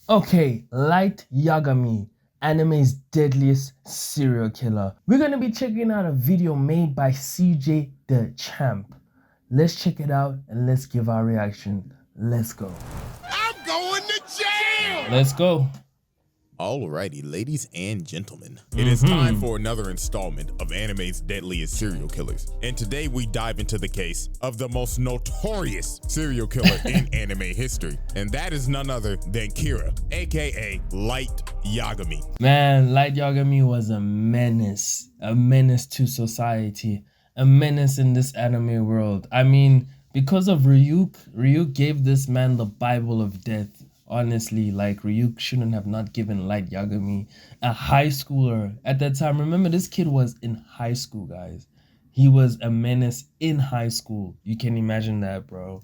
Okay, Light Yagami, anime's deadliest serial killer. We're gonna be checking out a video made by CJ the Champ. Let's check it out and let's give our reaction. Let's go. I'm going to jail! Let's go. Alrighty, ladies and gentlemen, it is time for another installment of anime's deadliest serial killers. And today we dive into the case of the most notorious serial killer in anime history. And that is none other than Kira, aka Light Yagami. Man, Light Yagami was a menace to society, a menace in this anime world. I mean, because of Ryuk gave this man the Bible of death. Honestly, like Ryuk shouldn't have not given Light Yagami, a high schooler at that time. Remember, this kid was in high school, guys. He was a menace in high school. You can imagine that, bro.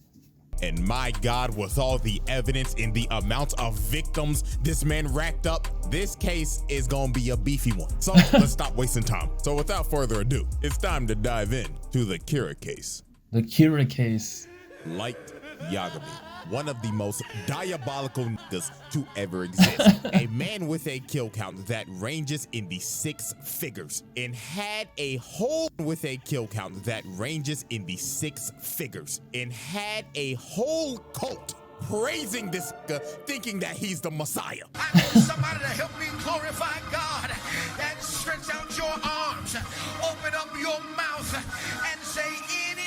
And my God, with all the evidence and the amount of victims this man racked up, this case is gonna be a beefy one. So let's stop wasting time. So without further ado, it's time to dive in to the Kira case. The Kira case. Light Yagami, one of the most diabolical niggas to ever exist. A man with a kill count that ranges in the 6 figures and had a whole with a kill count that ranges in the 6 figures and had a whole cult praising this nigga, thinking that he's the Messiah. I need somebody to help me glorify God and stretch out your arms, open up your mouth and say anyway.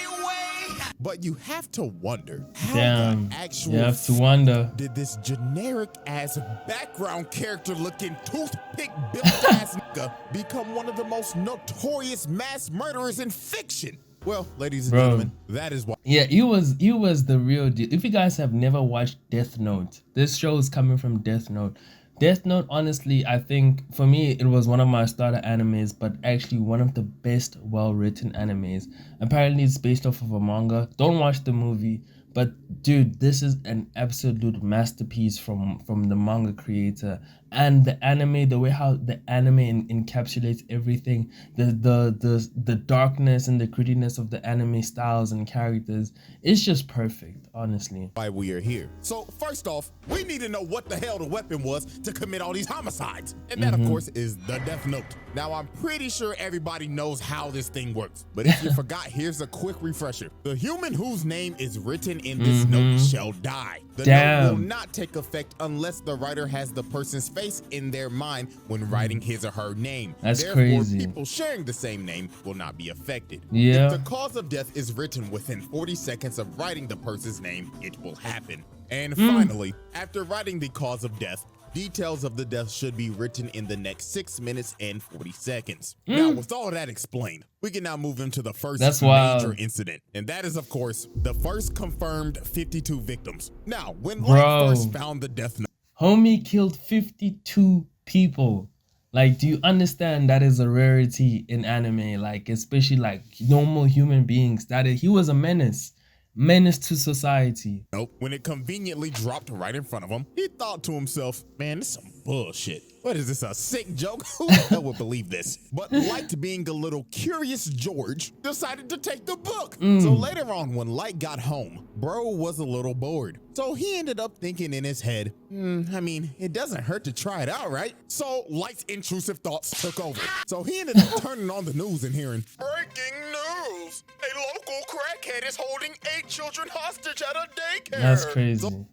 But you have to wonder how Damn, the actual you have to wonder. did this generic ass background character looking toothpick built ass nigga become one of the most notorious mass murderers in fiction? Well, ladies and gentlemen, that is why. Yeah, he was the real deal. If you guys have never watched Death Note, this show is coming from Death Note. Death Note, honestly, I think for me it was one of my starter animes, but actually one of the best well-written animes. Apparently it's based off of a manga. Don't watch the movie, but dude, this is an absolute masterpiece from the manga creator. And the anime, the way how the anime encapsulates everything, the darkness and the grittiness of the anime styles and characters, it's just perfect, honestly. Why we are here. So first off, we need to know what the hell the weapon was to commit all these homicides. And that, of course, is the Death Note. Now, I'm pretty sure everybody knows how this thing works. But if you forgot, here's a quick refresher. The human whose name is written in this note shall die. The note will not take effect unless the writer has the person's face in their mind when writing his or her name. That's Therefore, crazy. people sharing the same name will not be affected. Yeah. If the cause of death is written within 40 seconds of writing the person's name, it will happen. And finally, after writing the cause of death, details of the death should be written in the next 6 minutes and 40 seconds. Now, with all that explained, we can now move into the first major incident. And that is, of course, the first confirmed 52 victims. Now, when Light first found the Death Note, homie killed 52 people. Like, do you understand that is a rarity in anime? Like, especially like normal human beings. He was a menace to society. When it conveniently dropped right in front of him, he thought to himself, man, this is some bullshit. What is this, a sick joke? Who the hell would believe this? But Light, being a little curious George, decided to take the book. So later on, when Light got home, bro was a little bored. So he ended up thinking in his head, I mean, it doesn't hurt to try it out, right? So Light's intrusive thoughts took over. So he ended up turning on the news and hearing, breaking news! A local crackhead is holding 8 children hostage at a daycare. That's crazy.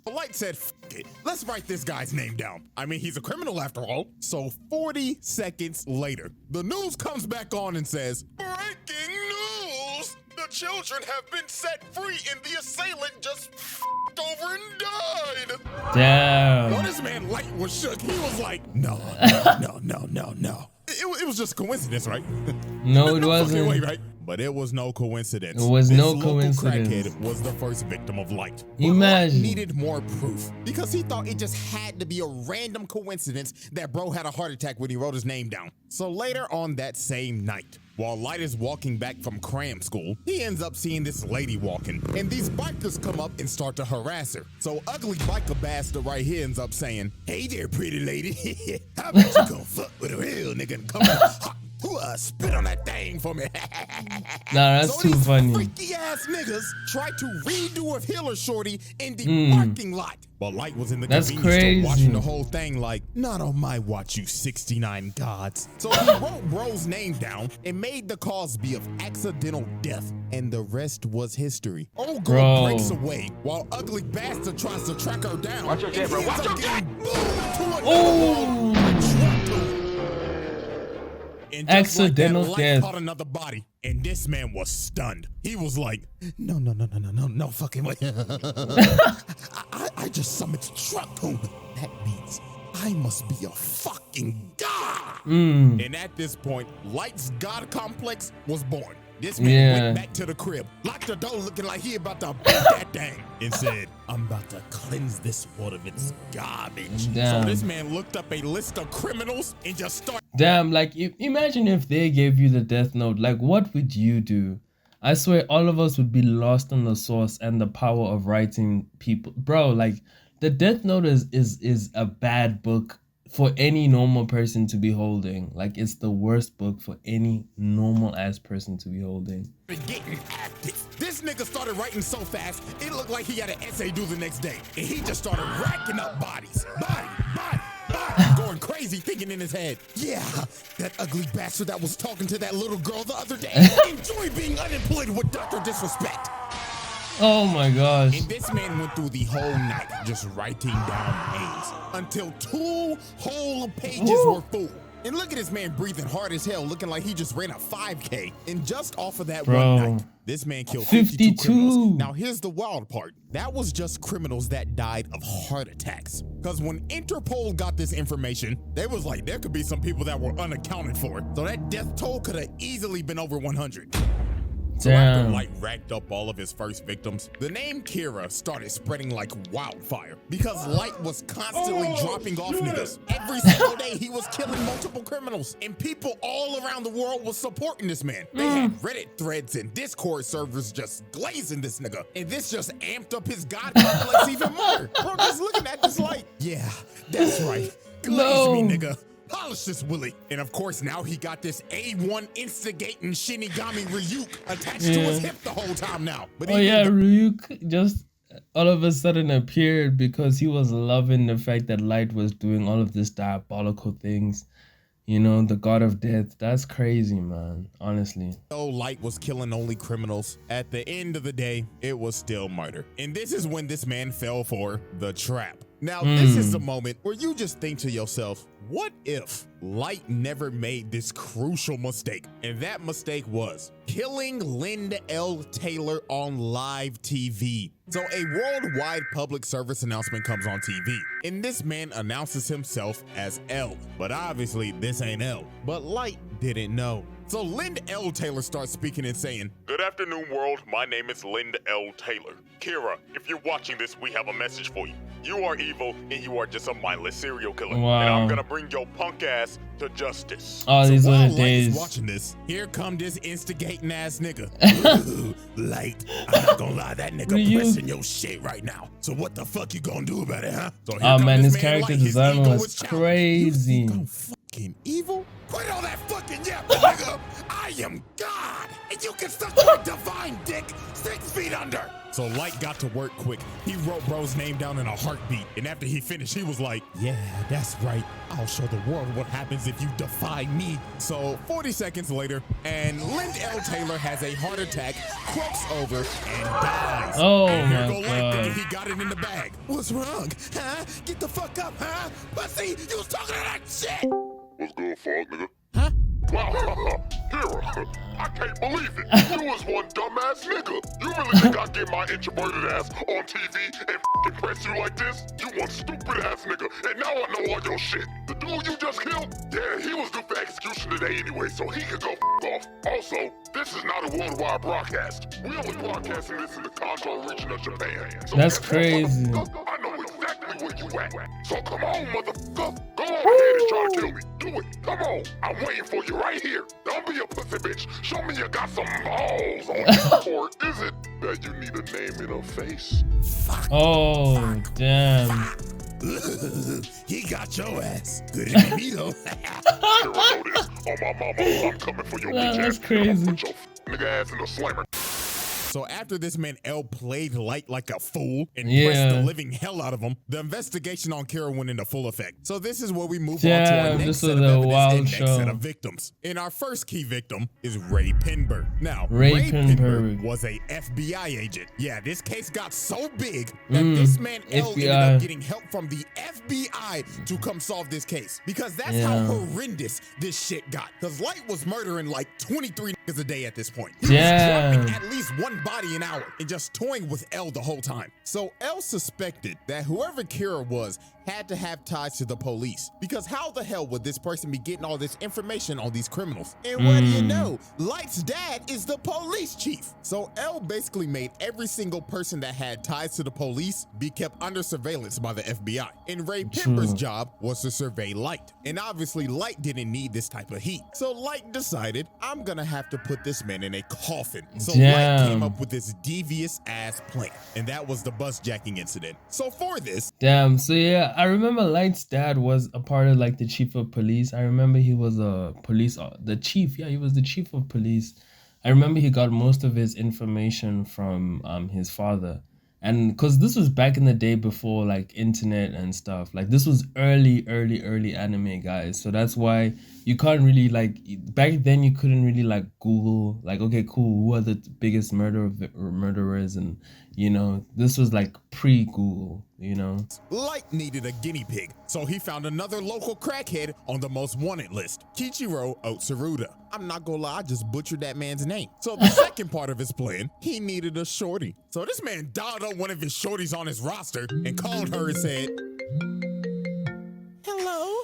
Light said, F it, let's write this guy's name down. I mean, he's a criminal after all. So 40 seconds later, the news comes back on and says, breaking news! The children have been set free and the assailant just f***ed over and died. Damn. Well, this man Light was shook. He was like, no. It was just a coincidence, right? No, it wasn't. Way, right? But it was no coincidence. It was no coincidence. Crackhead was the first victim of Light. Imagine. Light needed more proof because he thought it just had to be a random coincidence that bro had a heart attack when he wrote his name down. So later on that same night, while Light is walking back from cram school, he ends up seeing this lady walking, and these bikers come up and start to harass her. So ugly biker bastard right here ends up saying, hey there, pretty lady. How about you come fuck with a real nigga and come hot to spit on that thing for me. Nah, that's so too these funny. freaky ass niggas tried to redo a Healer Shorty in the parking lot. But Light was in the That's convenience store crazy. watching the whole thing like, not on my watch, you 69 gods. So he wrote bro's name down and made the cause be of accidental death. And the rest was history. Old girl breaks away while ugly bastard tries to track her down. Watch your jet, bro. Watch your jet. Accidental death. Caught another body, and this man was stunned. He was like, no fucking way. I just summoned Truck-Toon. That means I must be a fucking god. And at this point, Light's god complex was born. This man went back to the crib, locked the door looking like he about to beat that thing, and said, I'm about to cleanse this world of its garbage. Damn. So this man looked up a list of criminals and just started. Damn, like, imagine if they gave you the Death Note. Like, what would you do? I swear all of us would be lost on the source and the power of writing people. Bro, like, the Death Note is a bad book for any normal person to be holding. Like, it's the worst book for any normal ass person to be holding. Getting active. This nigga started writing so fast, it looked like he had an essay due the next day. And he just started racking up bodies. Body. Going crazy, thinking in his head, yeah, that ugly bastard that was talking to that little girl the other day. Enjoy being unemployed with Dr. Disrespect. Oh my gosh. And this man went through the whole night just writing down names until 2 whole pages were full. And look at this man breathing hard as hell, looking like he just ran a 5K. And just off of that one night, this man killed 52 criminals. Now here's the wild part. That was just criminals that died of heart attacks. Because when Interpol got this information, they was like, there could be some people that were unaccounted for. So that death toll could have easily been over 100. So after Light racked up all of his first victims, the name Kira started spreading like wildfire because Light was constantly dropping off niggas. Every single day he was killing multiple criminals, and people all around the world was supporting this man. They had Reddit threads and Discord servers just glazing this nigga, and this just amped up his god complex even more. Bro, just looking at this like, yeah, that's right. Glaze me, nigga. Polish this Willie. And of course, now he got this A1 instigating Shinigami Ryuk attached to his hip the whole time now. But Ryuk just all of a sudden appeared because he was loving the fact that Light was doing all of this diabolical things. You know, the god of death. That's crazy, man. Honestly. Though Light was killing only criminals, at the end of the day, it was still murder. And this is when this man fell for the trap. Now, this is the moment where you just think to yourself, what if Light never made this crucial mistake? And that mistake was killing Linda L. Taylor on live TV. So a worldwide public service announcement comes on TV, and this man announces himself as L. But obviously, this ain't L. But Light didn't know. So Linda L. Taylor starts speaking and saying, "Good afternoon, world. My name is Linda L. Taylor. Kira, if you're watching this, we have a message for you. You are evil, and you are just a mindless serial killer. Wow. And I'm gonna bring your punk ass to justice." Oh, these while are the days. Light is watching this, here come this instigating ass nigga. Ooh, Light, I'm not gonna lie, that nigga pressing your shit right now. So what the fuck you gonna do about it, huh? So oh man, this his character Light, his design ego was is challenged. crazy. You think I'm fucking evil? Quit all that fucking yap, nigga. I am God, and you can suck my divine dick 6 feet under. So Light got to work quick. He wrote bro's name down in a heartbeat. And after he finished, he was like, yeah, that's right. I'll show the world what happens if you defy me. So 40 seconds later, and Linda L. Taylor has a heart attack, croaks over, and dies. Oh and here my go Light thinking God. he got it in the bag. What's wrong? Huh? Get the fuck up, huh? Pussy, you was talking to that shit. What's good, fuck, nigga? Huh? Kira, I can't believe it. You was one dumbass nigga. You really think I get my introverted ass on TV and f***ing press you like this? You one stupid ass nigga, and now I know all your shit. The dude you just killed, yeah, he was due for execution today anyway, so he could go f*** off. Also, this is not a worldwide broadcast. We only broadcasting this in the Kanto region of Japan. So That's guess what, crazy. motherfucker? I know exactly where you at. So come on, motherfucker. Go on ahead and try to kill me. Do it. Come on. I'm waiting for you right here. Don't be a pussy bitch. Show me you got some balls on you. Or is it that you need a name and a face? Oh, damn. He got your ass. Good at me though. Here I know this. Oh my mama, I'm coming for your Wow, bitch that's ass. crazy. Put your nigga ass in the slammer. So after this man L played Light like a fool and Yeah. pressed the living hell out of him, the investigation on Kira went into full effect. So this is where we move on to Damn, our next this set was of a evidence wild and next show. set of victims. And our first key victim is Ray Pinberg. Now, Ray Ray Pinberg. Pinberg was a FBI agent. Yeah, this case got so big that this man L ended FBI. up getting help from the FBI to come solve this case. Because that's how Yeah. horrendous this shit got. Because Light was murdering like 23 niggas a day at this point. He Damn. was dropping at least one body an hour and just toying with L the whole time. So L suspected that whoever Kira was had to have ties to the police, because how the hell would this person be getting all this information on these criminals? And what do you know? Light's dad is the police chief. So L basically made every single person that had ties to the police be kept under surveillance by the FBI. And Ray Pinberg's job was to survey Light. And obviously Light didn't need this type of heat. So Light decided, I'm gonna have to put this man in a coffin. So Light Damn. came up with this devious ass plan. And that was the bus jacking incident. So for this, Damn. So yeah, I remember Light's dad was a part of like the chief of police. I remember he was a police, the chief. Yeah, he was the chief of police. I remember he got most of his information from his father. And because this was back in the day before like internet and stuff, like this was early anime, guys. So that's why you can't really like, back then you couldn't really like Google like, okay, cool, who are the biggest murderers, and you know, this was like pre-Google, you know. Light needed a guinea pig, so he found another local crackhead on the most wanted list, Kichiro Otsuruda. I'm not gonna lie, I just butchered that man's name. So the second part of his plan, he needed a shorty. So this man dialed up one of his shorties on his roster and called her and said, hello?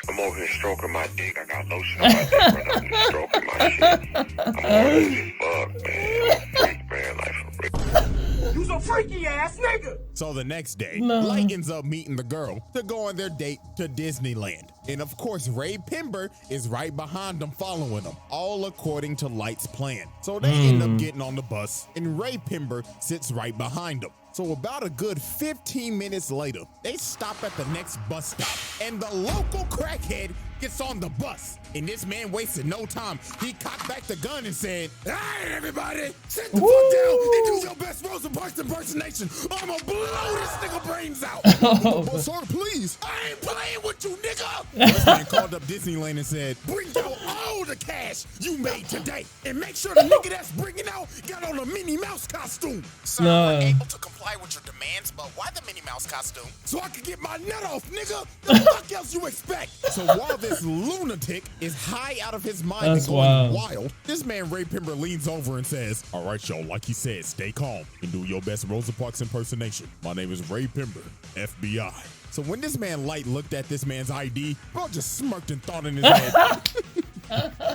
I'm over here stroking my dick. I got lotion on my dick, brother. I'm just stroking my shit. I'm horny as fuck, man. I'm a freak, man. Like, for real. You's a freaky ass nigga. So the next day, No. Light ends up meeting the girl to go on their date to Disneyland. And of course, Ray Pinberg is right behind them, following them, all according to Light's plan. So they end up getting on the bus, and Ray Pinberg sits right behind them. So about a good 15 minutes later, they stop at the next bus stop, and the local crackhead gets on the bus. And this man wasted no time. He cocked back the gun and said, all right, everybody, sit the fuck down and do your best Rosa Parks impersonation. I'ma blow this nigga brains out. Oh, sir, please. I ain't playing with you, nigga. This man called up Disneyland and said, bring out all the cash you made today, and make sure the nigga that's bringing out got on a Minnie Mouse costume. Sir, No. we're able to comply with your demands, but why the Minnie Mouse costume? So I can get my nut off, nigga. The fuck else you expect? So while this lunatic is high out of his mind That's and going wild. wild, this man Ray Pinberg leans over and says, all right, y'all, like he said, stay calm and do your best Rosa Parks impersonation. My name is Ray Pinberg, FBI. So when this man Light looked at this man's ID, bro just smirked and thought in his head,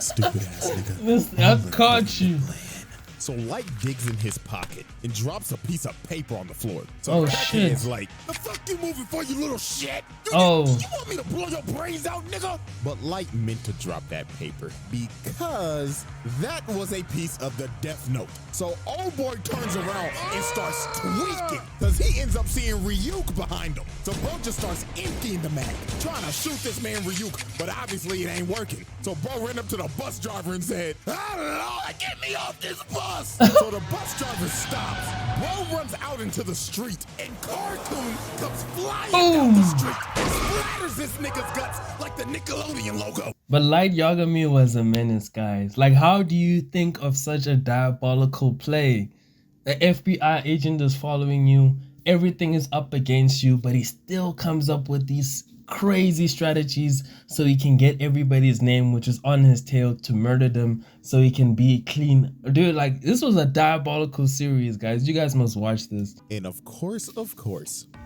stupid ass nigga. I caught you. So Light digs in his pocket and drops a piece of paper on the floor. So Oh, Crackhead shit. is like, the fuck you moving for, you little shit? You want me to blow your brains out, nigga? But Light meant to drop that paper because that was a piece of the Death Note. So old boy turns around and starts tweaking because he ends up seeing Ryuk behind him. So bro just starts emptying the mag, trying to shoot this man Ryuk, but obviously it ain't working. So bro ran up to the bus driver and said, oh Lord, get me off this bus. So the bus driver stops. Bro runs out into the street, and Cartoon comes flying down the street and splatters this nigga's guts like the Nickelodeon logo. But Light Yagami was a menace, guys. Like, how do you think of such a diabolical play? The FBI agent is following you. Everything is up against you, but he still comes up with these crazy strategies so he can get everybody's name, which is on his tail, to murder them so he can be clean. Dude, like, this was a diabolical series, guys. You guys must watch this. And of course,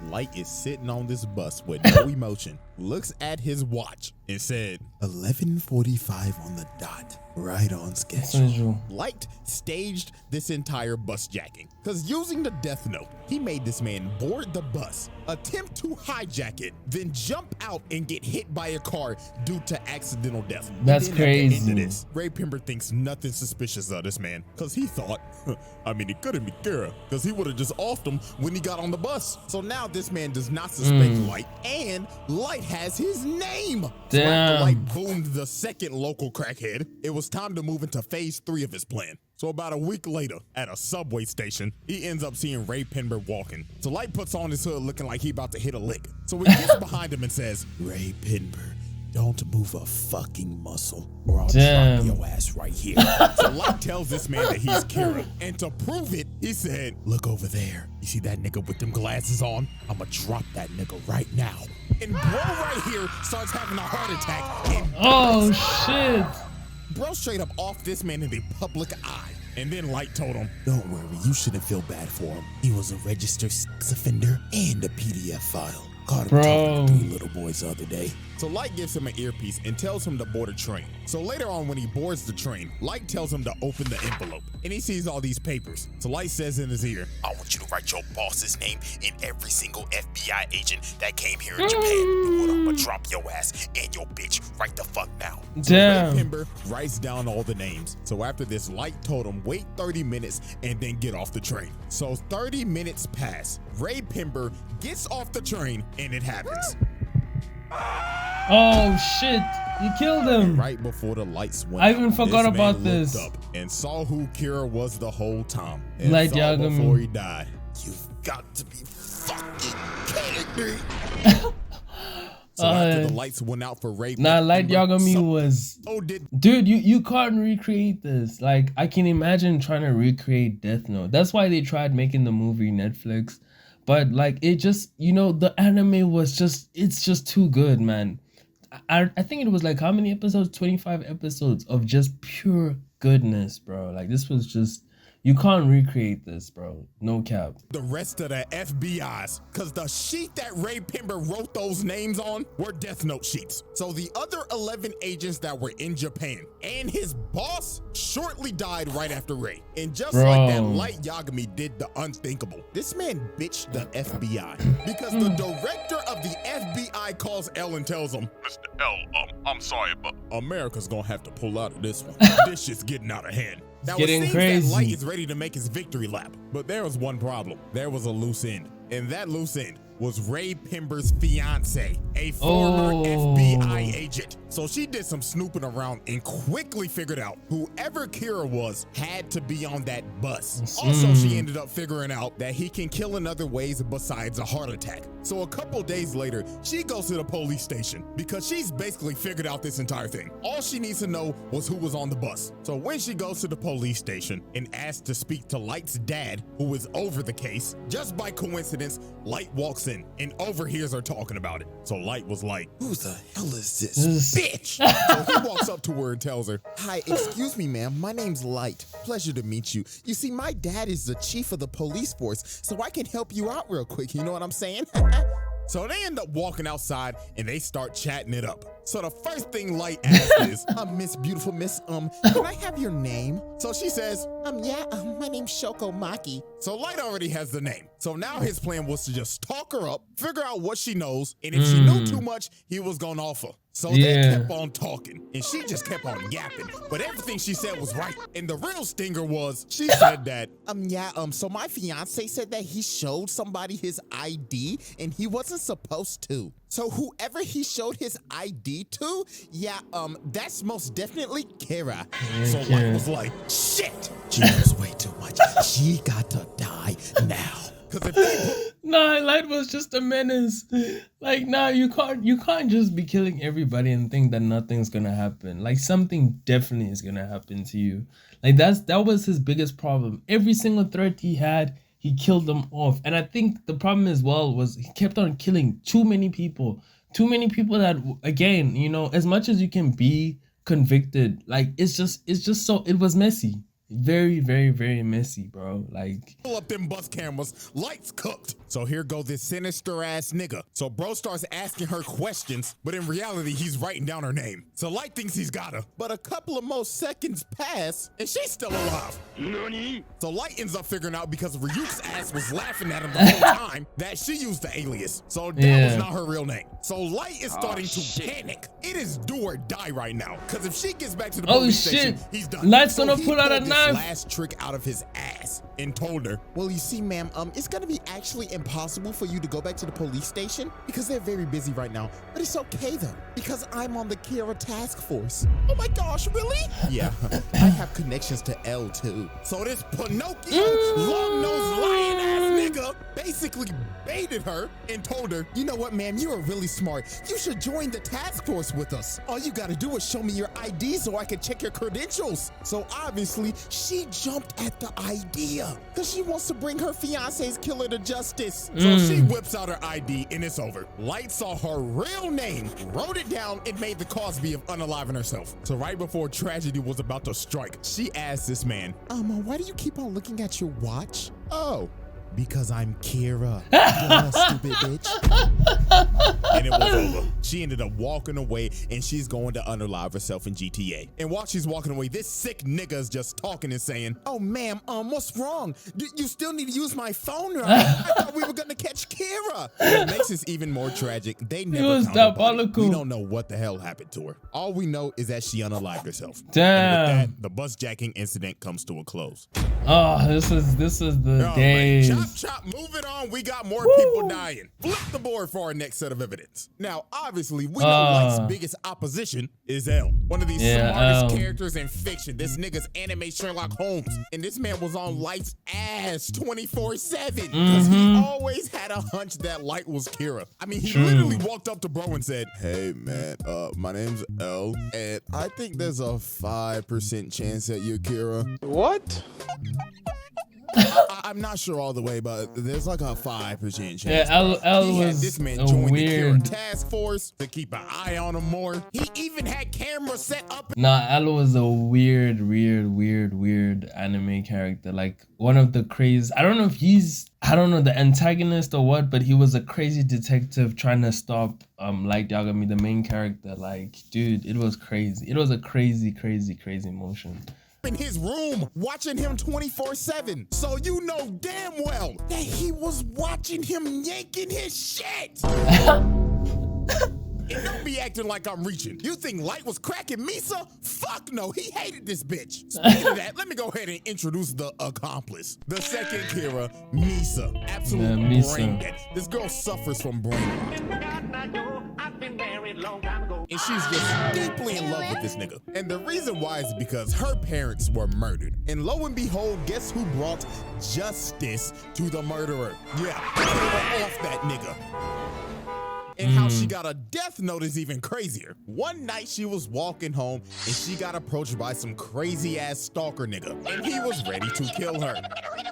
Light is sitting on this bus with no emotion, looks at his watch and said, 11:45 on the dot, right on schedule. Light staged this entire bus jacking, because using the Death Note, he made this man board the bus, attempt to hijack it, then jump out and get hit by a car due to accidental death. That's At crazy. the end of this, Ray Pember thinks nothing suspicious of this man, because he thought, he couldn't be Kira, because he would have just offed him when he got on the bus. So now this man does not suspect Light, and Light has his name. So after Light boomed the second local crackhead, it was time to move into phase 3 of his plan. So about a week later, at a subway station, he ends up seeing Ray Pember walking. So Light puts on his hood looking like he about to hit a lick. So he gets behind him and says, Ray Pember, don't move a fucking muscle or I'll drop your ass right here. So Light tells this man that he's Kira. And to prove it, he said, look over there. You see that nigga with them glasses on? I'ma drop that nigga right now. And bro right here starts having a heart attack. And oh shit. Bro straight up off this man in the public eye. And then Light told him, don't worry, you shouldn't feel bad for him. He was a registered sex offender and a PDF file. Caught him talking to 3 little boys the other day. So Light gives him an earpiece and tells him to board a train. So later on when he boards the train, Light tells him to open the envelope. And he sees all these papers. So Light says in his ear, I want you to write your boss's name in every single FBI agent that came here in Japan. Or I'm gonna drop your ass and your bitch right the fuck now. So Ray Pember writes down all the names. So after this, Light told him wait 30 minutes and then get off the train. So 30 minutes pass. Ray Pember gets off the train and it happens. Oh shit, you killed him. Right before the lights went I even forgot about this. Up and saw who Kira was the whole time. And Light saw YAGAMI. before he died. You've got to be fucking kidding me. So after the lights went out for Ray Nah, Light YAGAMI was... Dude, you can't recreate this. Like, I can imagine trying to recreate Death Note. That's why they tried making the movie Netflix. But, like, it just... You know, the anime was just... It's just too good, man. I think it was, like, how many episodes? 25 episodes of just pure goodness, bro. Like, this was just... You can't recreate this, bro. No cap. The rest of the FBI's, because the sheet that Ray Pember wrote those names on were Death Note sheets. So the other 11 agents that were in Japan and his boss shortly died right after Ray. And just like that, Light YAGAMI did the unthinkable. This man bitched the FBI because the director of the FBI calls L and tells him, Mr. L, I'm sorry, but America's gonna have to pull out of this one. This shit's getting out of hand. Now getting it seems crazy. that Light is ready to make his victory lap, but there was one problem. There was a loose end, and that loose end was Ray Pember's fiance, a former FBI agent. So she did some snooping around and quickly figured out whoever Kira was had to be on that bus. Also, she ended up figuring out that he can kill in other ways besides a heart attack. So a couple days later, she goes to the police station because she's basically figured out this entire thing. All she needs to know was who was on the bus. So when she goes to the police station and asks to speak to Light's dad, who is over the case, just by coincidence, Light walks in and overhears her talking about it. So Light was like, who the hell is this bitch? So he walks up to her and tells her, hi, excuse me, ma'am. My name's Light. Pleasure to meet you. You see, my dad is the chief of the police force, so I can help you out real quick. You know what I'm saying? So they end up walking outside and they start chatting it up. So the first thing Light asks is, Miss Beautiful Miss, can I have your name? So she says, my name's Shoko Maki. So Light already has the name. So now his plan was to just talk her up, figure out what she knows, and if she knew too much, he was gonna offer. So they kept on talking, and she just kept on yapping. But everything she said was right. And the real stinger was, she said that, so my fiance said that he showed somebody his ID, and he wasn't supposed to. So whoever he showed his ID to, that's most definitely Kira. So Light was like, shit, she knows way too much. She got to die now. Cause if Nah, Light was just a menace. Like, nah, you can't just be killing everybody and think that nothing's gonna happen. Like, something definitely is gonna happen to you. Like, that was his biggest problem. Every single threat he had, he killed them off. And I think the problem as well was he kept on killing too many people. Too many people that, again, as much as you can be convicted, like, it was messy. Very, very, very messy, bro. Like, pull up them bus cameras, lights cooked. So here go this sinister ass nigga. So bro starts asking her questions, but in reality, he's writing down her name. So Light thinks he's got her, but a couple of more seconds pass and she's still alive. So Light ends up figuring out because Ryuk's ass was laughing at him the whole time that she used the alias. So that was not her real name. So Light is starting to panic. It is do or die right now. Cause if she gets back to the police station, he's done. Light's gonna pull out a knife. Last trick out of his ass and told her, well, you see, ma'am, it's gonna be actually impossible for you to go back to the police station because they're very busy right now. But it's okay though, because I'm on the Kira task force. Oh my gosh, really? Yeah, I have connections to L too. So this Pinocchio long-nosed lion ass nigga basically baited her and told her, you know what, ma'am, you are really smart. You should join the task force with us. All you gotta do is show me your ID so I can check your credentials. So obviously, she jumped at the idea because she wants to bring her fiance's killer to justice. So she whips out her ID and it's over. Light saw her real name, wrote it down, and made the Cosby of unaliving herself. So right before tragedy was about to strike, she asked this man, why do you keep on looking at your watch? Oh, because I'm Kira. Duh, stupid bitch. And it was over. She ended up walking away and she's going to unalive herself in GTA. And while she's walking away, this sick nigga is just talking and saying, oh, ma'am, what's wrong? You still need to use my phone, right? I thought we were going to catch Kira. What makes this even more tragic, they never found her body. We don't know what the hell happened to her. All we know is that she unalived herself. Damn. And with that, the bus jacking incident comes to a close. Oh, this is the days. Chop, moving on. We got more people dying. Flip the board for our next set of evidence. Now, obviously, we know Light's biggest opposition is L. One of the smartest characters in fiction. This nigga's anime Sherlock Holmes. And this man was on Light's ass 24/7. Because he always had a hunch that Light was Kira. I mean, he literally walked up to bro and said, hey, man, my name's L. And I think there's a 5% chance that you're Kira. What? I'm not sure all the way, but there's like a 5% chance. Yeah, L was this man a joined weird the Kira task force to keep an eye on him more. He even had cameras set up. Nah, L was a weird anime character. Like one of the crazy. I don't know if I don't know the antagonist or what, but he was a crazy detective trying to stop Light Yagami, the main character. Like, dude, it was crazy. It was a crazy motion. In his room watching him 24/7, so you know damn well that he was watching him yanking his shit. And don't be acting like I'm reaching. You think Light was cracking Misa? Fuck no, he hated this bitch. Speaking of that, let me go ahead and introduce the accomplice. The second Kira, Misa. Absolute brain dead. This girl suffers from brain rot. And she's just deeply in love with this nigga. And the reason why is because her parents were murdered. And lo and behold, guess who brought justice to the murderer? Yeah, they were off that nigga. And how she got a death note is even crazier. One night she was walking home and she got approached by some crazy ass stalker nigga. And he was ready to kill her.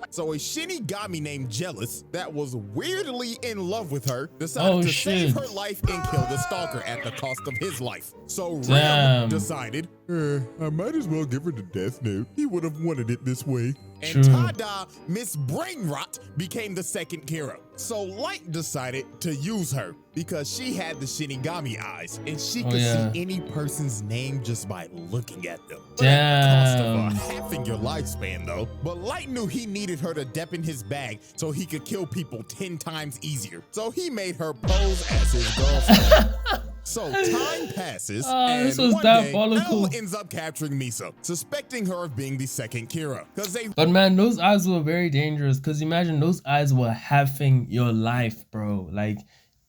So a Shinigami named Jealous that was weirdly in love with her decided to save her life and kill the stalker at the cost of his life. So Rim decided, I might as well give her the death note. He would have wanted it this way. And Tada, Miss Brainrot, became the second Kira. So Light decided to use her because she had the Shinigami eyes and she could see any person's name just by looking at them. At the cost of halving your lifespan though. But Light knew he needed her to dip in his bag so he could kill people 10 times easier. So he made her pose as his girlfriend. So time passes, and one day, Elle ends up capturing Misa, suspecting her of being the second Kira. But man, those eyes were very dangerous, because imagine those eyes were halving your life, bro. Like,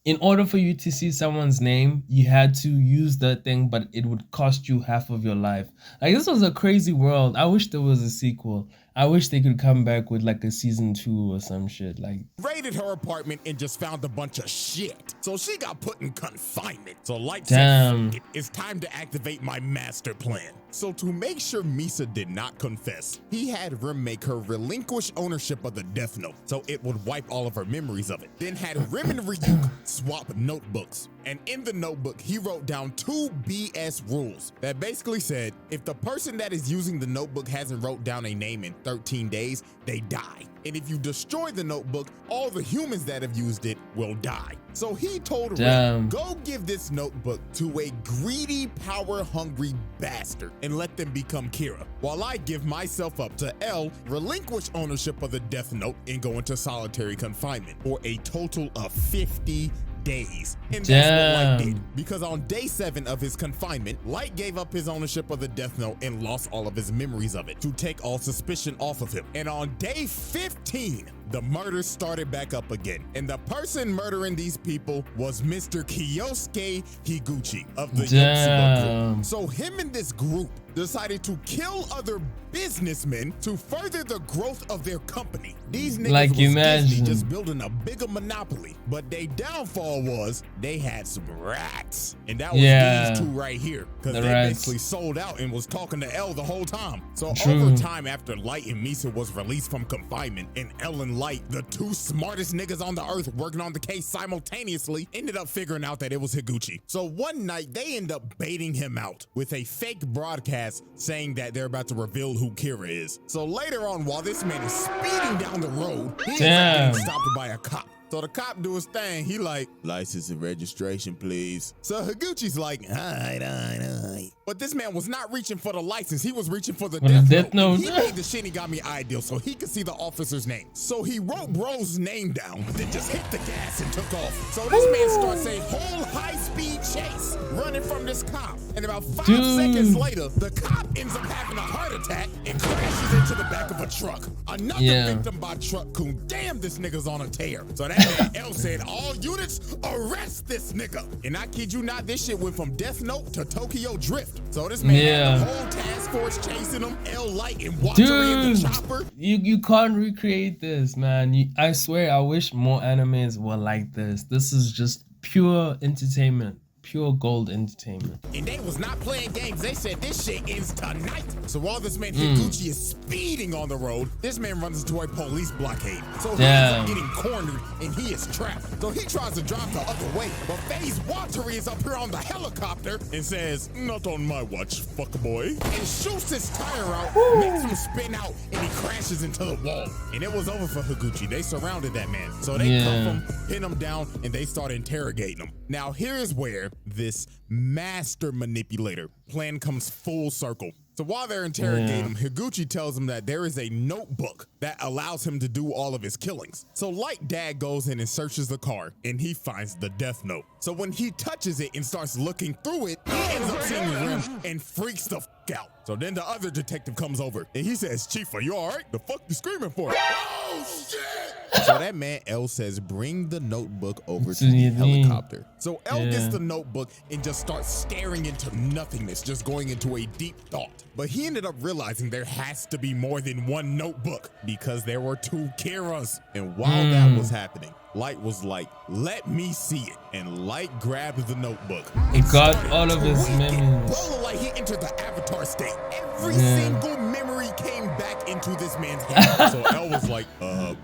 in order for you to see someone's name, you had to use that thing, but it would cost you half of your life. Like, this was a crazy world. I wish there was a sequel. I wish they could come back with like a season 2 or some shit. Like, raided her apartment and just found a bunch of shit. So she got put in confinement. So Light damn. said, it's time to activate my master plan. So to make sure Misa did not confess, he had Rim make her relinquish ownership of the Death Note so it would wipe all of her memories of it. Then had Rim and Ryuk swap notebooks. And in the notebook, he wrote down 2 BS rules that basically said, if the person that is using the notebook hasn't wrote down a name in 13 days, they die. And if you destroy the notebook, all the humans that have used it will die. So he told Rim, go give this notebook to a greedy, power-hungry bastard and let them become Kira, while I give myself up to L, relinquish ownership of the Death Note, and go into solitary confinement for a total of 50 days. And that's what Light did, because on day 7 of his confinement, Light gave up his ownership of the Death Note and lost all of his memories of it to take all suspicion off of him. And on day 15, the murders started back up again. And the person murdering these people was Mr. Kyosuke Higuchi of the Yotsuba group. So him and this group decided to kill other businessmen to further the growth of their company. These niggas like, was imagine Disney just building a bigger monopoly. But their downfall was they had some rats. And that was these 2 right here. Because they basically sold out and was talking to L the whole time. So over time, after Light and Misa was released from confinement, and L and Light, the 2 smartest niggas on the earth working on the case simultaneously, ended up figuring out that it was Higuchi. So one night, they end up baiting him out with a fake broadcast saying that they're about to reveal who Kira is. So later on, while this man is speeding down the road, he ends up getting stopped by a cop. So the cop do his thing. He like, license and registration, please. So Higuchi's like, all right. But this man was not reaching for the license. He was reaching for the Death Note. He made the Shinigami ideal so he could see the officer's name. So he wrote bro's name down, then just hit the gas and took off. So this man starts a whole high-speed chase, running from this cop. And about 5 seconds later, the cop ends up having a heart attack and crashes into the back of a truck. Another victim by truck coon. Damn, this nigga's on a tear. So that man L said, all units, arrest this nigga. And I kid you not, this shit went from Death Note to Tokyo Drift. So this man had the whole task force chasing him, L Light and Watari in the chopper. You can't recreate this, man. I swear, I wish more animes were like this. This is just pure entertainment. Pure gold entertainment. And they was not playing games. They said this shit ends tonight. So while this man Higuchi is speeding on the road, this man runs into a police blockade. So he ends up getting cornered and he is trapped. So he tries to drive the other way, but FaZe Watari is up here on the helicopter and says, not on my watch, fuckboy. And shoots his tire out, makes him spin out, and he crashes into the wall. And it was over for Higuchi. They surrounded that man. So they cuff him, pin him down, and they start interrogating him. Now here is where this master manipulator plan comes full circle. So while they're interrogating him, Higuchi tells him that there is a notebook that allows him to do all of his killings. So Light Dad goes in and searches the car and he finds the Death Note. So when he touches it and starts looking through it, he ends up seeing Rim and freaks the fuck out. So then the other detective comes over and he says, Chief, are you all right? The fuck you screaming for? Oh shit! So that man L says, bring the notebook over to the helicopter. So L gets the notebook and just starts staring into nothingness, just going into a deep thought. But he ended up realizing there has to be more than one notebook because there were 2 Kiras. And while that was happening, Light was like, let me see it. And Light grabbed the notebook. He got all of his memories. Bro, like he entered the avatar state. Every single memory came back into this man's head. So L was like,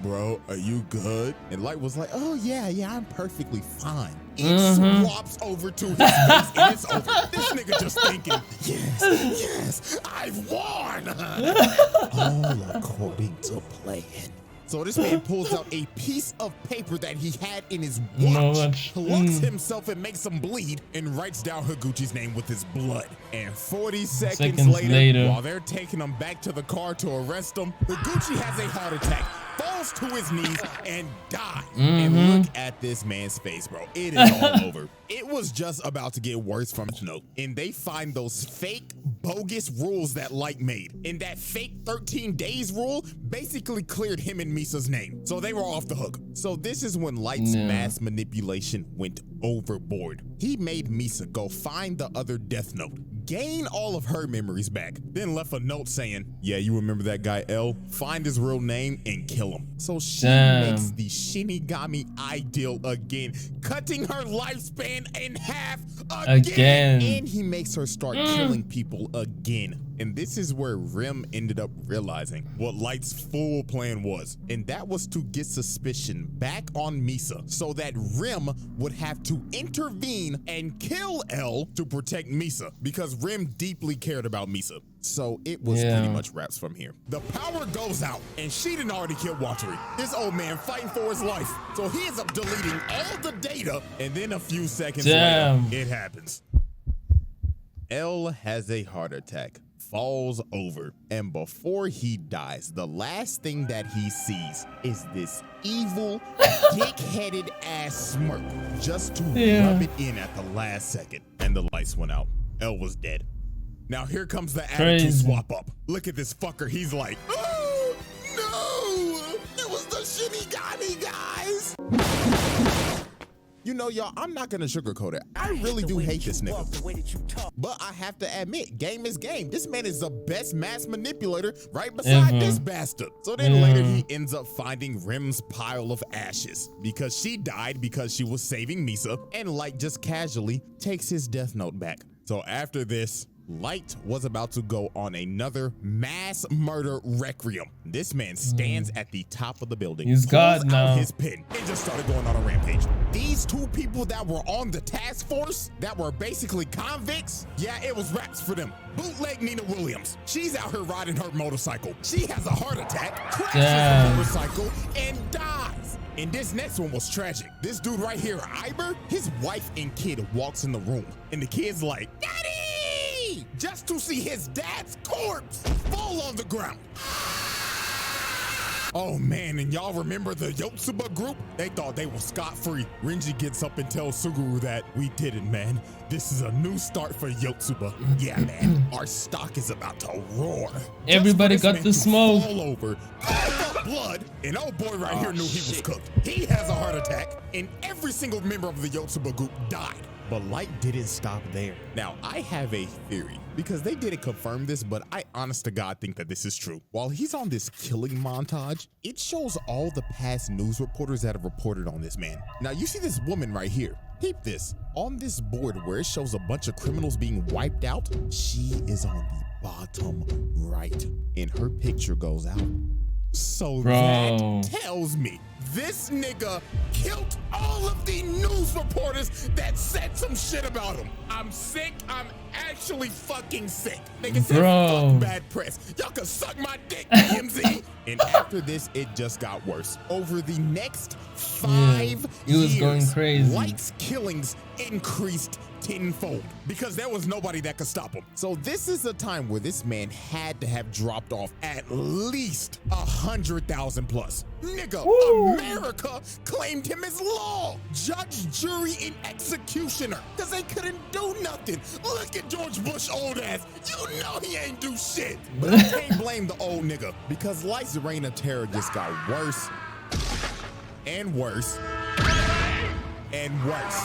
bro, are you good? And Light was like, oh yeah, I'm perfectly fine. It swaps over to his face and it's over. This nigga just thinking, yes, I've won. All according to plan. So this man pulls out a piece of paper that he had in his watch, plucks himself and makes him bleed, and writes down Higuchi's name with his blood. And 40 seconds later, while they're taking him back to the car to arrest him, Higuchi has a heart attack, falls to his knees, and dies. And look at this man's face, bro. It is all over. It was just about to get worse from Snow. And they find those fake, bogus rules that Light made. And that fake 13 days rule basically cleared him and Misa's name. So they were off the hook. So this is when Light's mass manipulation went overboard. He made Misa go find the other Death Note, gain all of her memories back, then left a note saying, yeah, you remember that guy L? Find his real name and kill him. So she makes the Shinigami ideal again, cutting her lifespan in half again. And he makes her start killing people again. And this is where Rim ended up realizing what Light's full plan was. And that was to get suspicion back on Misa so that Rim would have to intervene and kill L to protect Misa, because Rim deeply cared about Misa. So it was pretty much wraps from here. The power goes out and she done already killed Watery. This old man fighting for his life. So he ends up deleting all the data, and then a few seconds later, it happens. L has a heart attack, falls over, and before he dies, the last thing that he sees is this evil, dick-headed ass smirk just to rub it in at the last second, and the lights went out. L was dead. Now here comes the attitude swap up. Look at this fucker. He's like, oh no, it was the Shinigami guys. You know, y'all, I'm not gonna sugarcoat it. I really do hate this nigga. But I have to admit, game is game. This man is the best mass manipulator right beside this bastard. So then later he ends up finding Rim's pile of ashes because she died because she was saving Misa, and Light just casually takes his death note back. So after this, Light was about to go on another mass murder requiem. This man stands at the top of the building. He's God now. Out his pen and just started going on a rampage. These two people that were on the task force that were basically convicts, yeah, it was raps for them. Bootleg Nina Williams. She's out here riding her motorcycle. She has a heart attack, crashes the motorcycle, and dies. And this next one was tragic. This dude right here, Iber, his wife and kid walks in the room, and the kid's like, Daddy! Just to see his dad's corpse fall on the ground. Oh man, and y'all remember the Yotsuba group? They thought they were scot-free. Renji gets up and tells Suguru that we did it, man. This is a new start for Yotsuba. Yeah, man, our stock is about to roar. Everybody got the smoke. All over, blood, and old boy right here knew he was cooked. He has a heart attack, and every single member of the Yotsuba group died. But Light didn't stop there. Now, I have a theory, because they didn't confirm this, but I honest to God think that this is true. While he's on this killing montage, it shows all the past news reporters that have reported on this man. Now, you see this woman right here. Peep this. On this board where it shows a bunch of criminals being wiped out, she is on the bottom right, and her picture goes out. So that tells me this nigga killed all of the news reporters that said some shit about him. I'm sick. I'm actually fucking sick. Nigga said fuck bad press. Y'all can suck my dick, DMZ. And after this, it just got worse. Over the next 5 years, going crazy. Light's killings increased tenfold because there was nobody that could stop him. So this is a time where this man had to have dropped off at least 100,000 plus. Nigga, America claimed him as law, judge, jury, and executioner because they couldn't do nothing. Look at George Bush old ass. You know he ain't do shit. But I can't blame the old nigga because Light's reign of terror just got worse and worse and worse.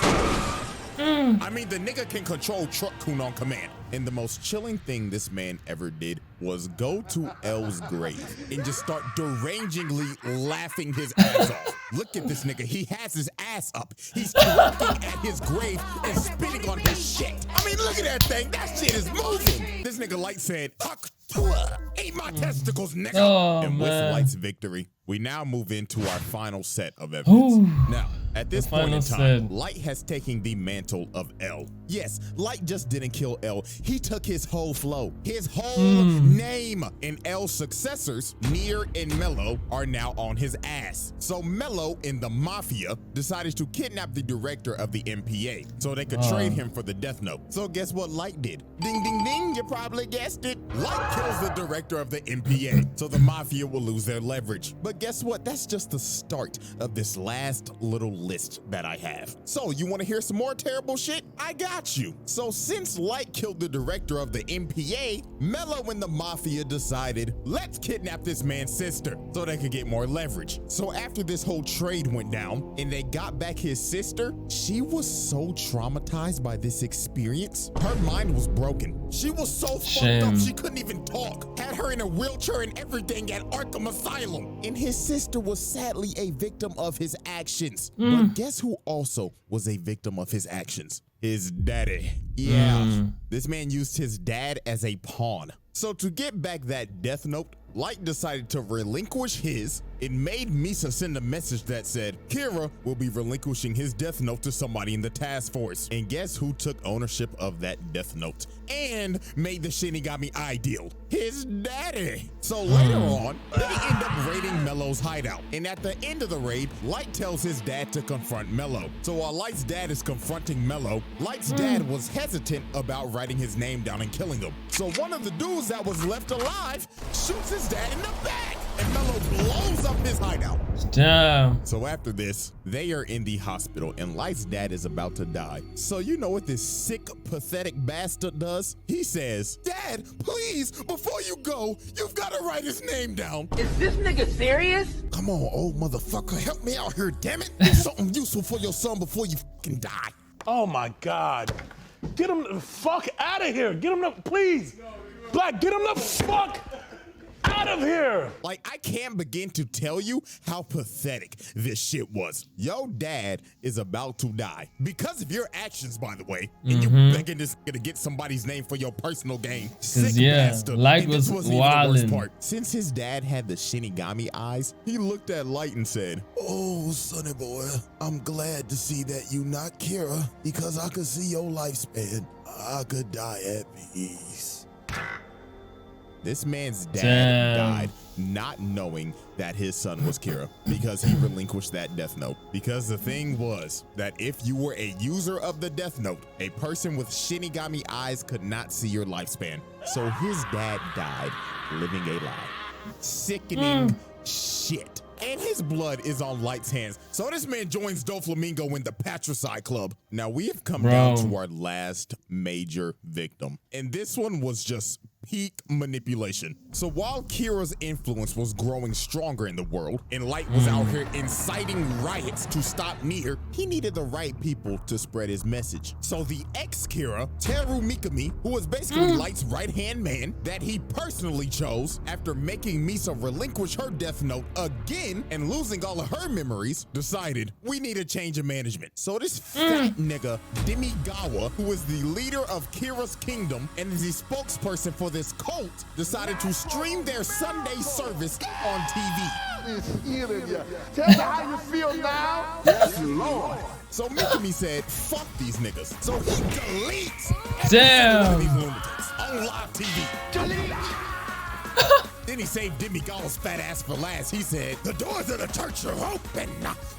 I mean, the nigga can control Truck Kun on command. And the most chilling thing this man ever did was go to L's grave and just start derangingly laughing his ass off. Look at this nigga. He has his ass up. He's looking at his grave and spitting on his shit. I mean, look at that thing. That shit is moving. This nigga Light said, eat my testicles, nigga. And with Light's victory, we now move into our final set of evidence. Now, at this point in time, Light has taken the mantle of L. Yes, Light just didn't kill L. He took his whole flow, his whole name. And L's successors, Nier and Mello, are now on his ass. So Mello and the Mafia decided to kidnap the director of the MPA so they could trade him for the Death Note. So guess what Light did? Ding, ding, ding, you probably guessed it. Light kills the director director of the MPA, so the mafia will lose their leverage. But guess what? That's just the start of this last little list that I have. So you want to hear some more terrible shit? I got you. So since Light killed the director of the MPA, Mello and the mafia decided, let's kidnap this man's sister so they could get more leverage. So after this whole trade went down and they got back his sister, she was so traumatized by this experience. Her mind was broken. She was so fucked up she couldn't even talk. Had her in a wheelchair and everything at Arkham Asylum. And his sister was sadly a victim of his actions. But guess who also was a victim of his actions? His daddy. Yeah, this man used his dad as a pawn. So to get back that death note, Light decided to relinquish his. It made Misa send a message that said, Kira will be relinquishing his death note to somebody in the task force. And guess who took ownership of that death note and made the Shinigami ideal? His daddy. So later on, they end up raiding Mello's hideout. And at the end of the raid, Light tells his dad to confront Mello. So while Light's dad is confronting Mello, Light's dad was hesitant about writing his name down and killing him. So one of the dudes that was left alive shoots his dad in the back, and Mello blows up his hideout. Damn. So after this, they are in the hospital and Light's dad is about to die. So you know what this sick, pathetic bastard does? He says, Dad, please, before you go, you've got to write his name down. Is this nigga serious? Come on, old motherfucker, help me out here, damn it. Do something useful for your son before you fucking die. Oh my God. Get him the fuck out of here. Get him the, please. Black, get him the fuck out of here. Like, I can't begin to tell you how pathetic this shit was. Your dad is about to die because of your actions, by the way. And you begging this nigga to get somebody's name for your personal gain. Sick bastard. Light And was this wasn't even the worst wildin'. part. Since his dad had the Shinigami eyes, he looked at Light and said, Oh, sonny boy, I'm glad to see that you not Kira because I could see your lifespan. I could die at peace. This man's dad died not knowing that his son was Kira because he relinquished that death note. Because the thing was that if you were a user of the death note, a person with Shinigami eyes could not see your lifespan. So his dad died living a lie. Sickening shit. And his blood is on Light's hands. So this man joins Doflamingo in the Patricide Club. Now we have come down to our last major victim. And this one was just peak manipulation. So while Kira's influence was growing stronger in the world and Light was out here inciting riots to stop Nier, he needed the right people to spread his message. So the ex-Kira, Teru Mikami, who was basically Light's right-hand man that he personally chose after making Misa relinquish her death note again and losing all of her memories, decided we need a change of management. So this fat nigga, Demigawa, who is the leader of Kira's kingdom and is the spokesperson for this cult, decided to stream their Sunday service on TV. Tell me how you feel now. Yes, Lord. So Mikami said, fuck these niggas. So he deletes Damn. these lunatics on live TV. Delete. Then he saved Demigawa's fat ass for last. He said, the doors of the church are open,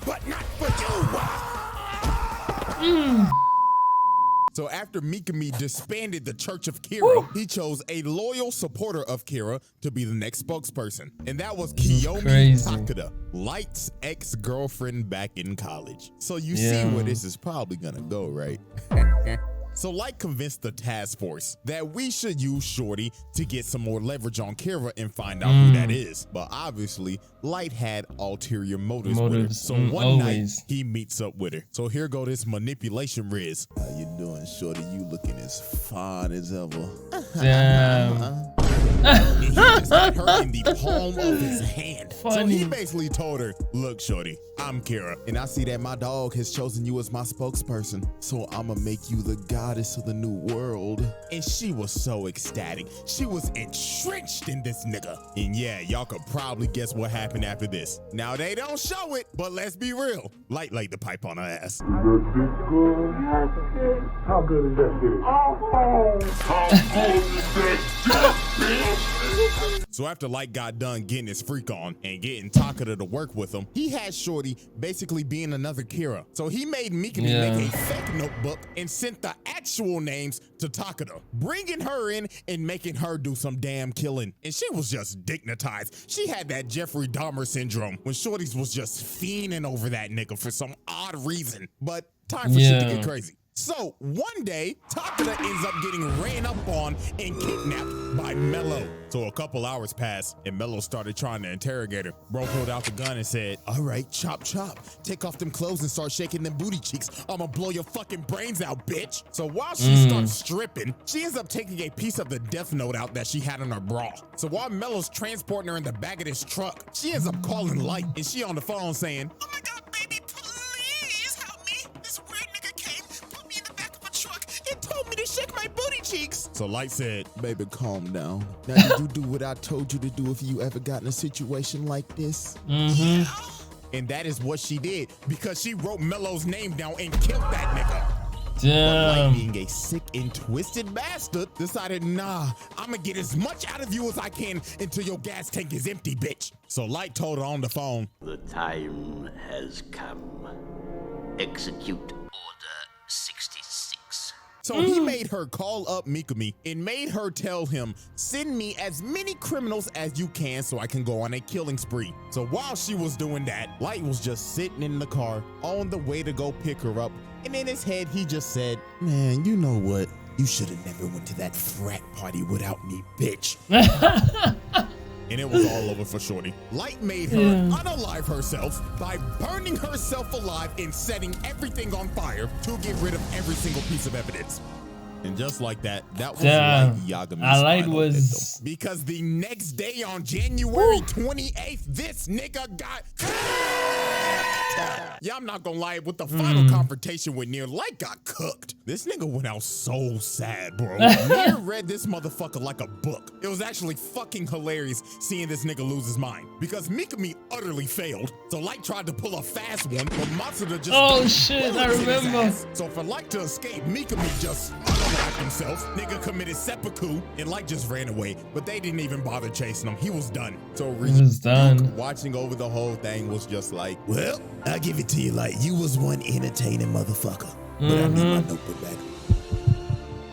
but not for you. So after Mikami disbanded the Church of Kira, he chose a loyal supporter of Kira to be the next spokesperson. And that was Kiyomi Takeda, Light's ex-girlfriend back in college. So you see where this is probably gonna go, right? So Light convinced the task force that we should use Shorty to get some more leverage on Kira and find out who that is. But obviously, Light had ulterior motives with her. So one night, he meets up with her. So here go this manipulation Riz. How you doing, Shorty? You looking as fine as ever. Damn. And he just had her in the palm of his hand. So he basically told her, look, Shorty, I'm Kira, and I see that my dog has chosen you as my spokesperson, so I'ma make you the goddess of the new world. And she was so ecstatic. She was entrenched in this nigga. And yeah, y'all could probably guess what happened after this. Now, they don't show it, but let's be real. Light laid the pipe on her ass. How good is that shit? How good is that shit? So after Light got done getting his freak on and getting Takeda to work with him, he had Shorty Shorty basically being another Kira. So he made Mikami make a fake notebook and sent the actual names to Takada, bringing her in and making her do some damn killing. And she was just dignitized. She had that Jeffrey Dahmer syndrome when Shorty's was just fiending over that nigga for some odd reason. But time for shit to get crazy. So one day, Takada ends up getting ran up on and kidnapped by Mello. So a couple hours passed and Mello started trying to interrogate her. Bro pulled out the gun and said, all right, chop chop. Take off them clothes and start shaking them booty cheeks. I'ma blow your fucking brains out, bitch. So while she starts stripping, she ends up taking a piece of the death note out that she had in her bra. So while Mello's transporting her in the back of this truck, she ends up calling Light and she on the phone saying, oh my God, baby, please help me. This weird nigga came, put me in the back of a truck and told me to shake my booty cheeks. So Light said, baby, calm down. Now, did you do what I told you to do if you ever got in a situation like this? Yeah. And that is what she did because she wrote Mello's name down and killed that nigga. But Light, being a sick and twisted bastard, decided, nah, I'ma get as much out of you as I can until your gas tank is empty, bitch. So Light told her on the phone, the time has come. Execute Order 66. So he made her call up Mikami and made her tell him, send me as many criminals as you can so I can go on a killing spree. So while she was doing that, Light was just sitting in the car on the way to go pick her up. And in his head, he just said, man, you know what? You should have never went to that frat party without me, bitch. And it was all over for Shorty. Light made her unalive herself by burning herself alive and setting everything on fire to get rid of every single piece of evidence. And just like that, that was like YAGAMI's final victim. Because the next day on January 28th, this nigga got yeah, I'm not gonna lie, with the final confrontation with Nier, Light got cooked. This nigga went out so sad, bro. Nier read this motherfucker like a book. It was actually fucking hilarious seeing this nigga lose his mind because Mikami utterly failed. So Light tried to pull a fast one, but Matsuda just I remember. So for Light to escape, Mikami just unalived himself. Nigga committed seppuku and Light just ran away, but they didn't even bother chasing him. He was done. So watching over the whole thing was just like, well, I'll give it to you, Light. You was one entertaining motherfucker. But I need my notebook back.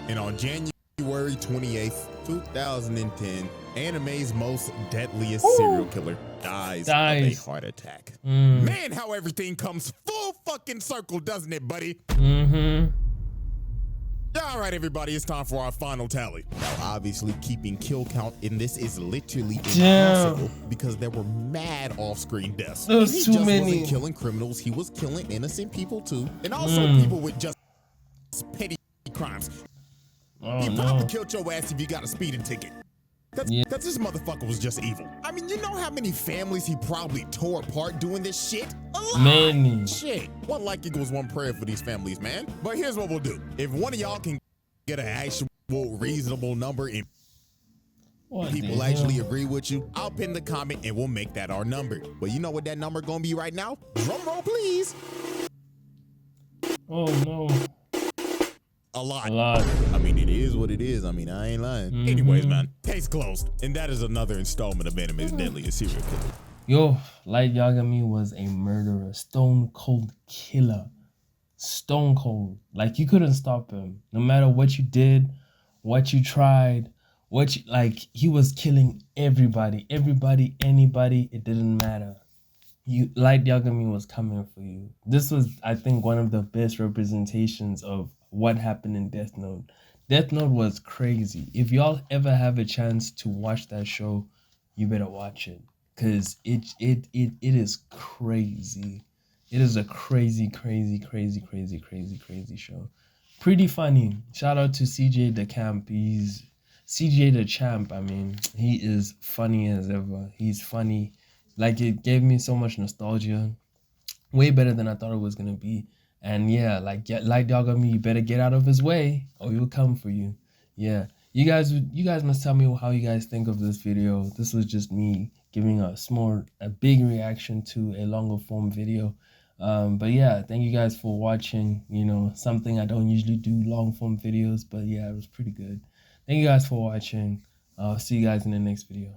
And on January 28th, 2010, anime's most deadliest serial killer dies of a heart attack. Man, how everything comes full fucking circle, doesn't it, buddy? All right, everybody, it's time for our final tally. Now, obviously, keeping kill count in this is literally impossible because there were mad off-screen deaths. There's he too just many. wasn't killing criminals, he was killing innocent people too, and also people with just petty crimes. He probably killed your ass if you got a speeding ticket. That's this motherfucker was just evil. I mean, you know how many families he probably tore apart doing this shit? A lot. Many. Shit. One like equals one prayer for these families, man. But here's what we'll do. If one of y'all can get an actual reasonable number and people actually agree with you, I'll pin the comment and we'll make that our number. But you know what that number gonna be right now? Drum roll, please. Oh no. A lot. A lot. I mean, it is what it is. I mean, I ain't lying. Anyways, man, case closed. And that is another installment of Anime's Deadliest Serial Killer. Yo, Light Yagami was a murderer, stone cold killer. Stone cold. Like, you couldn't stop him. No matter what you did, what you tried, he was killing everybody. Everybody, anybody, it didn't matter. Light Yagami was coming for you. This was, I think, one of the best representations of what happened in Death Note. Death Note was crazy. If y'all ever have a chance to watch that show, you better watch it. Cause it is crazy. It is a crazy show. Pretty funny. Shout out to CJ the Camp. He's CJ the Champ. I mean, he is funny as ever. He's funny. Like, it gave me so much nostalgia. Way better than I thought it was gonna be. And yeah, like Yagami, you better get out of his way or he'll come for you. Yeah. You guys must tell me how you guys think of this video. This was just me giving a big reaction to a longer form video. But yeah, thank you guys for watching. You know, something I don't usually do, long form videos, but yeah, it was pretty good. Thank you guys for watching. I'll see you guys in the next video.